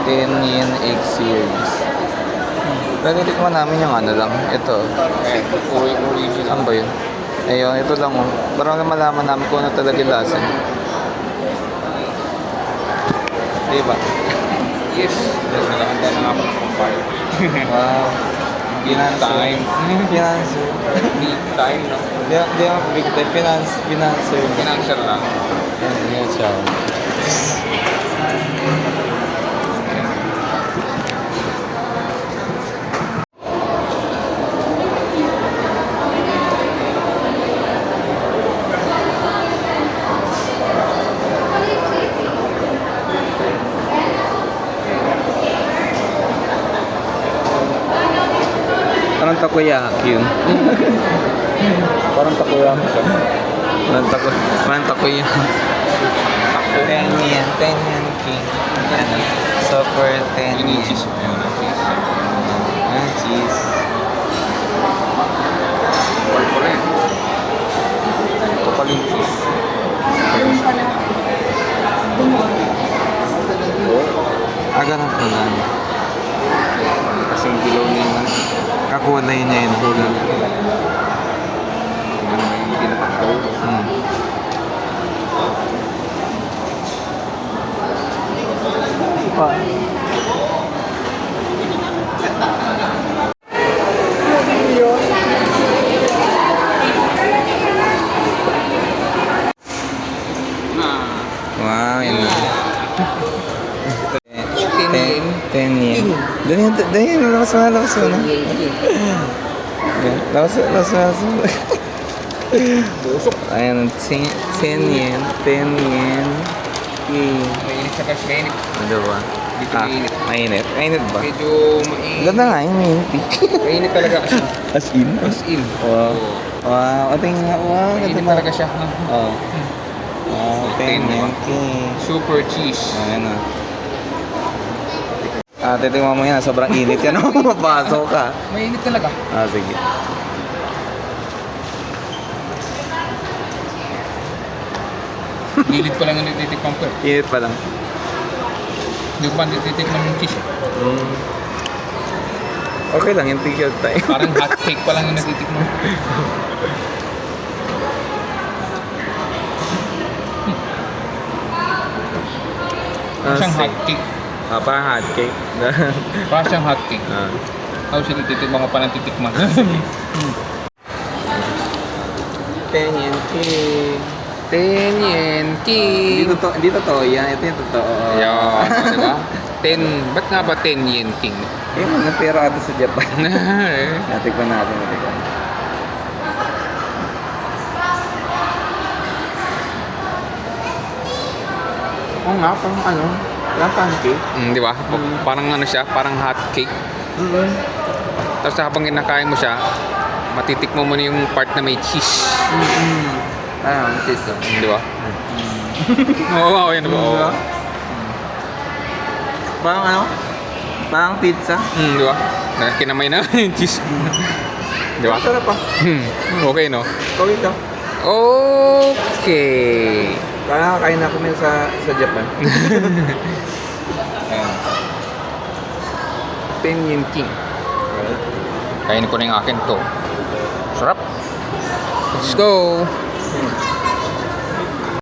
10 yen egg series. Pero tikman namin yung ano lang. Ito. Original. Saan ba yun? Ayun, ito lang oh. Para malaman namin kung ano talaga yung lasa. Diba? Yes. Yes, nakahanda na nga po ng fire. Wow. Big time. Financer. Big time, no? Di ako big time. Financer. Financial lang. Yan siya. Parang takoyaki yun. Parang takoyaki siya. Parang takoyaki. 10 yen, 10 yen king. Super 10 Yun yung yen. cheese. Ayun, ang cheese. Ah, cheese. Or pala yun. Ito pala yung cheese. Ganun pala. Kasing dilaw niya yung Kakulay niya yun. Kulay. hindi na pagdaw. Wow, yun na. 10 yen. 10 yen. Dahil, labas mo na. Labas mo. Busok. Ayan, 10 yen. 10 yen. Mainit sa cash, mainit. Ano ba? Dito mainit. Mainit. Mainit ba? Medyo mainit. Ganda nga yung mainit. Mainit talaga kasi. As in? As in. Wow. Wow. O, tingin nga. Wow. Mainit ganda talaga siya. Oo. Wow, 10 yen. Super cheese. Ayan na. Titingnan mo yan. Sobrang init yan. Mapasok ka. Mainit talaga. Sige. Gilid pa lang yung natitikman ko eh. Init pa lang. Hindi ko pa natitikman yung cheese. Okay lang, yung tigil tayo. Parang hot cake pa lang yung natitikman ko. Parang siyang hot cake. Parang hot cake. Parang siyang hot cake. Ako siya natitikman ko pa ng titikman. 10 yen king. 10 yen king. Hindi totoo yan. Ito yung totoo. Ayun, diba? 10, ba't nga ba 10 yen king? Mga pera ata sa Japan. Natikpan natin. Oo nga, parang ano? Parang pancake. Di ba? Parang ano siya, parang hot cake. Tapos habang kinakain mo siya, matitikmo mo na yung part na may cheese. Ang cheese lang. Di ba? Oo, yan ba? Oo. Parang ano? Parang pizza. Di ba? Kinamay na yung cheese. Di ba? Sarap pa. Okay, no? Kawin ka. Okay. Parang kakain na kami sa Japan. Ayan. 10 yen king. Kainin ko na yung akin to. Sarap. Let's go.